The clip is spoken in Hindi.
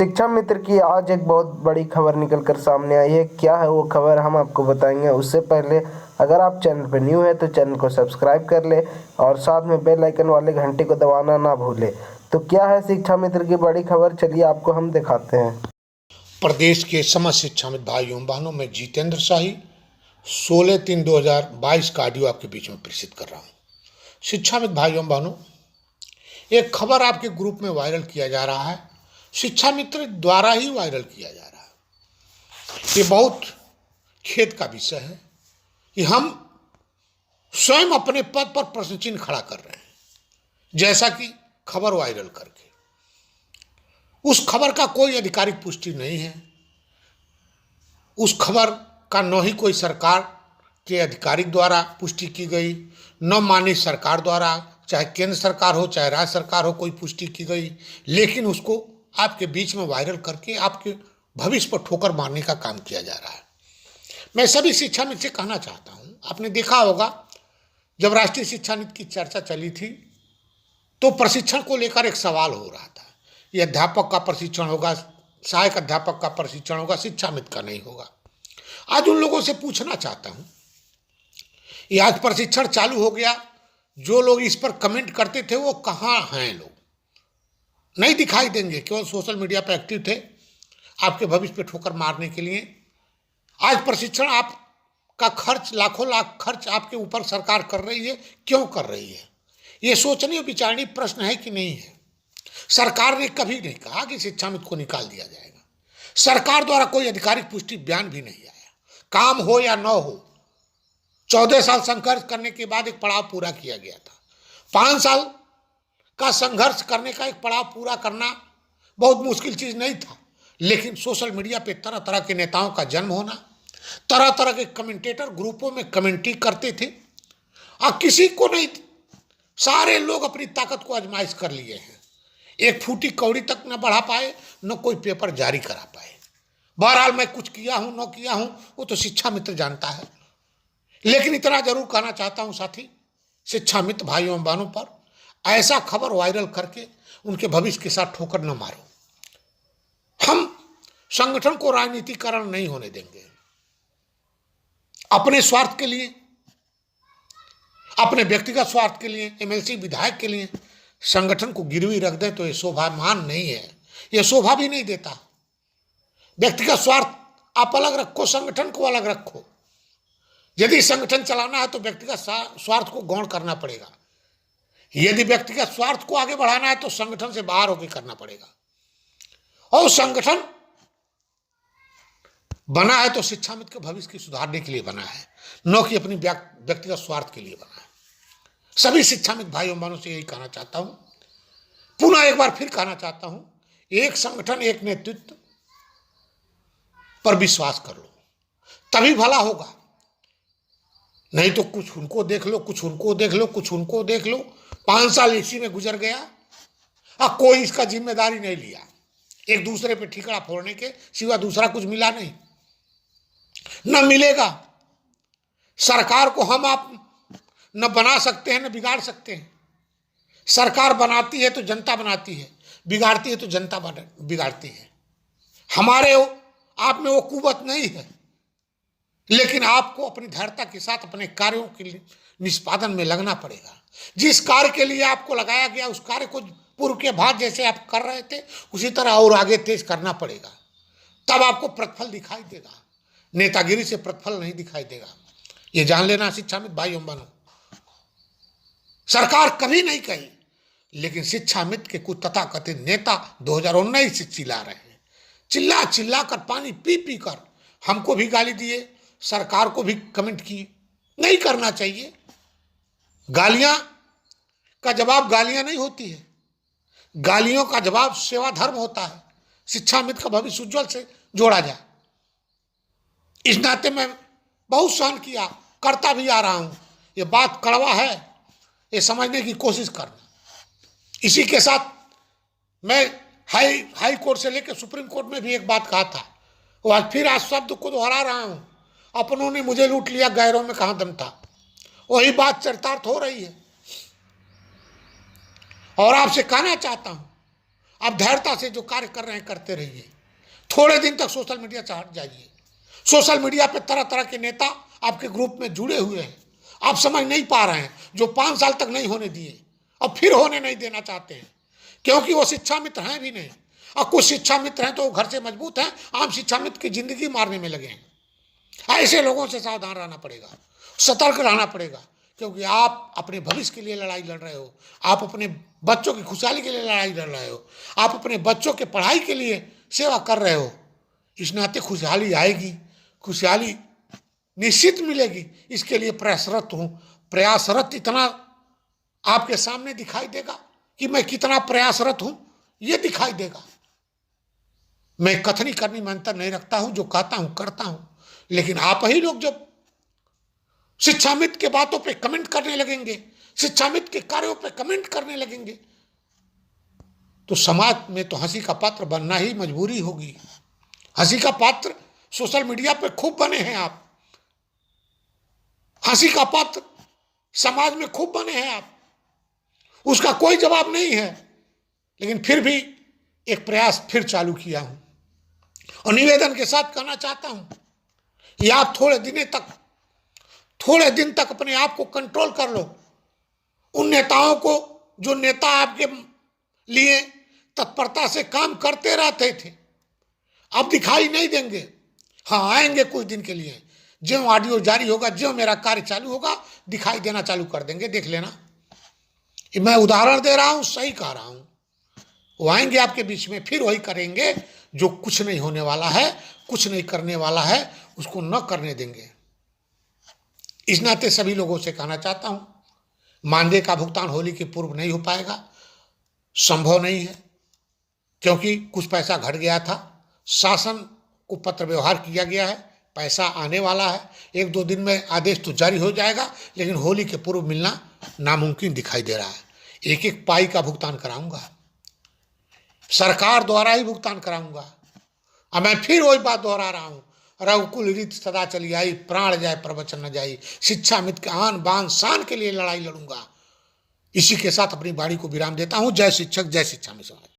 शिक्षा मित्र की आज एक बहुत बड़ी खबर निकल कर सामने आई है। क्या है वो खबर, हम आपको बताएंगे। उससे पहले अगर आप चैनल पर न्यू है तो चैनल को सब्सक्राइब कर ले और साथ में बेल आइकन वाले घंटी को दबाना ना भूले। तो क्या है शिक्षा मित्र की बड़ी खबर, चलिए आपको हम दिखाते हैं। प्रदेश के समस्त शिक्षाविद भाइयों बहनों में जितेंद्र शाही 16/3/2022 का ऑडियो आपके बीच में प्रेषित कर रहा हूँ। शिक्षाविद भाइयों बहनों, एक खबर आपके ग्रुप में वायरल किया जा रहा है, शिक्षा मित्र द्वारा ही वायरल किया जा रहा है। ये बहुत खेद का विषय है कि हम स्वयं अपने पद पर प्रश्न चिन्ह खड़ा कर रहे हैं, जैसा कि खबर वायरल करके। उस खबर का कोई आधिकारिक पुष्टि नहीं है। उस खबर का न ही कोई सरकार के अधिकारिक द्वारा पुष्टि की गई, न माननीय सरकार द्वारा, चाहे केंद्र सरकार हो चाहे राज्य सरकार हो, कोई पुष्टि की गई। लेकिन उसको आपके बीच में वायरल करके आपके भविष्य पर ठोकर मारने का काम किया जा रहा है। मैं सभी शिक्षा मित्र से कहना चाहता हूँ, आपने देखा होगा जब राष्ट्रीय शिक्षा नीति की चर्चा चली थी तो प्रशिक्षण को लेकर एक सवाल हो रहा था। ये अध्यापक का प्रशिक्षण होगा, सहायक अध्यापक का प्रशिक्षण होगा, शिक्षा मित्र का नहीं होगा। आज उन लोगों से पूछना चाहता हूं, ये आज प्रशिक्षण चालू हो गया, जो लोग इस पर कमेंट करते थे वो कहाँ हैं? लोग नहीं दिखाई देंगे, केवल सोशल मीडिया पर एक्टिव थे आपके भविष्य पे ठोकर मारने के लिए। आज प्रशिक्षण आपका खर्च, लाखों लाख खर्च आपके ऊपर सरकार कर रही है। क्यों कर रही है? ये सोचनीय विचारणीय प्रश्न है कि नहीं है? सरकार ने कभी नहीं कहा कि शिक्षा मित्र को निकाल दिया जाएगा। सरकार द्वारा कोई आधिकारिक पुष्टि बयान भी नहीं आया। काम हो या न हो, 14 साल संघर्ष करने के बाद एक पड़ाव पूरा किया गया था। 5 साल का संघर्ष करने का एक पड़ाव पूरा करना बहुत मुश्किल चीज नहीं था। लेकिन सोशल मीडिया पे तरह तरह के नेताओं का जन्म होना, तरह तरह के कमेंटेटर ग्रुपों में कमेंट्री करते थे और किसी को नहीं, सारे लोग अपनी ताकत को आजमाइश कर लिए हैं। एक फूटी कौड़ी तक न बढ़ा पाए, न कोई पेपर जारी करा पाए। बहरहाल मैं कुछ किया हूं न किया हूं वो तो शिक्षा मित्र जानता है। लेकिन इतना जरूर कहना चाहता हूं साथी, शिक्षा मित्र भाइयों एवं बहनों पर ऐसा खबर वायरल करके उनके भविष्य के साथ ठोकर न मारो। हम संगठन को राजनीतिकरण नहीं होने देंगे। अपने स्वार्थ के लिए, अपने व्यक्तिगत स्वार्थ के लिए, एमएलसी विधायक के लिए संगठन को गिरवी रख दें तो ये शोभामान नहीं है, ये शोभा भी नहीं देता। व्यक्तिगत स्वार्थ आप अलग रखो, संगठन को अलग रखो। यदि संगठन चलाना है तो व्यक्तिगत स्वार्थ को गौण करना पड़ेगा। यदि व्यक्तिगत स्वार्थ को आगे बढ़ाना है तो संगठन से बाहर होकर करना पड़ेगा। और संगठन बना है तो शिक्षा मित्र के भविष्य की सुधारने के लिए बना है, न कि अपनी व्यक्तिगत स्वार्थ के लिए बना है। सभी शिक्षा मित्र भाइयों बहनों से यही कहना चाहता हूं, पुनः एक बार फिर कहना चाहता हूं, एक संगठन एक नेतृत्व पर विश्वास कर लो, तभी भला होगा। नहीं तो कुछ उनको देख लो, कुछ उनको देख लो, कुछ उनको देख लो। 5 साल इसी में गुजर गया और कोई इसका जिम्मेदारी नहीं लिया। एक दूसरे पे ठिकरा फोड़ने के सिवा दूसरा कुछ मिला नहीं, न मिलेगा। सरकार को हम आप न बना सकते हैं न बिगाड़ सकते हैं। सरकार बनाती है तो जनता बनाती है, बिगाड़ती है तो जनता बिगाड़ती है। हमारे आप में वो कुवत नहीं है, लेकिन आपको अपनी धैर्यता के साथ अपने कार्यों के निष्पादन में लगना पड़ेगा। जिस कार्य के लिए आपको लगाया गया उस कार्य को पूर्व के बाद जैसे आप कर रहे थे उसी तरह और आगे तेज करना पड़ेगा, तब आपको प्रतिफल दिखाई देगा। नेतागिरी से प्रतिफल नहीं दिखाई देगा, ये जान लेना शिक्षा मित्र भाइयों बहनों। सरकार कभी नहीं कही, लेकिन शिक्षा मित्र के कुछ तथाकथित नेता 2019 से चिल्ला रहे हैं। चिल्ला चिल्ला कर, पानी पी पी कर हमको भी गाली दिए, सरकार को भी कमेंट किए। नहीं करना चाहिए। गालियां का जवाब गालियां नहीं होती है, गालियों का जवाब सेवा धर्म होता है। शिक्षा मित्र का भविष्य उज्जवल से जोड़ा जाए, इस नाते मैं बहुत सहन किया, करता भी आ रहा हूं। ये बात कड़वा है, ये समझने की कोशिश करना। इसी के साथ मैं हाई कोर्ट से लेकर सुप्रीम कोर्ट में भी एक बात कहा था, वो आज शब्द को दोहरा रहा हूं। अपनों ने मुझे लूट लिया, गैरों में कहां दम था। वही बात चरितार्थ हो रही है। और आपसे कहना चाहता हूं, आप धैर्यता से जो कार्य कर रहे हैं करते रहिए। थोड़े दिन तक सोशल मीडिया से हट जाइए। सोशल मीडिया पे तरह तरह के नेता आपके ग्रुप में जुड़े हुए हैं, आप समझ नहीं पा रहे हैं, जो 5 साल तक नहीं होने दिए और फिर होने नहीं देना चाहते हैं, क्योंकि वो शिक्षा मित्र हैं भी नहीं। और कुछ शिक्षा मित्र हैं तो वो घर से मजबूत हैं, आम शिक्षा मित्र की जिंदगी मारने में लगे हैं। ऐसे लोगों से सावधान रहना पड़ेगा, सतर्क रहना पड़ेगा, क्योंकि आप अपने भविष्य के लिए लड़ाई लड़ रहे हो, आप अपने बच्चों की खुशहाली के लिए लड़ाई लड़ रहे हो, आप अपने बच्चों के पढ़ाई के लिए सेवा कर रहे हो। इस नाते खुशहाली आएगी, खुशहाली निश्चित मिलेगी, इसके लिए प्रयासरत हूँ। प्रयासरत इतना आपके सामने दिखाई देगा कि मैं कितना प्रयासरत हूँ, ये दिखाई देगा। मैं कथनी करनी में अंतर नहीं रखता हूँ, जो कहता हूँ करता हूँ। लेकिन आप ही लोग जब शिक्षामित्र के बातों पे कमेंट करने लगेंगे, शिक्षामित्र के कार्यों पे कमेंट करने लगेंगे, तो समाज में तो हंसी का पात्र बनना ही मजबूरी होगी। हंसी का पात्र सोशल मीडिया पे खूब बने हैं आप, हंसी का पात्र समाज में खूब बने हैं आप, उसका कोई जवाब नहीं है। लेकिन फिर भी एक प्रयास फिर चालू किया हूं और निवेदन के साथ कहना चाहता हूं, ये आप थोड़े दिन तक अपने आप को कंट्रोल कर लो। उन नेताओं को, जो नेता आपके लिए तत्परता से काम करते रहते थे, अब दिखाई नहीं देंगे। हाँ, आएंगे कुछ दिन के लिए, जो ऑडियो जारी होगा, जो मेरा कार्य चालू होगा, दिखाई देना चालू कर देंगे, देख लेना। मैं उदाहरण दे रहा हूं, सही कह रहा हूं। वो आएंगे आपके बीच में, फिर वही करेंगे जो कुछ नहीं होने वाला है, कुछ नहीं करने वाला है, उसको न करने देंगे। इस नाते सभी लोगों से कहना चाहता हूं, मानदेय का भुगतान होली के पूर्व नहीं हो पाएगा, संभव नहीं है, क्योंकि कुछ पैसा घट गया था। शासन को पत्र व्यवहार किया गया है, पैसा आने वाला है, 1-2 दिन में आदेश तो जारी हो जाएगा, लेकिन होली के पूर्व मिलना नामुमकिन दिखाई दे रहा है। एक पाई का भुगतान कराऊंगा, सरकार द्वारा ही भुगतान कराऊंगा। अब मैं फिर वही बात दोहरा रहा हूं, रघुकुल रीत सदा चली आई, प्राण जाए प्रवचन न जाई। शिक्षा मित्र के आन बान शान के लिए लड़ाई लड़ूंगा। इसी के साथ अपनी वाणी को विराम देता हूं। जय शिक्षक, जय शिक्षा मित्र।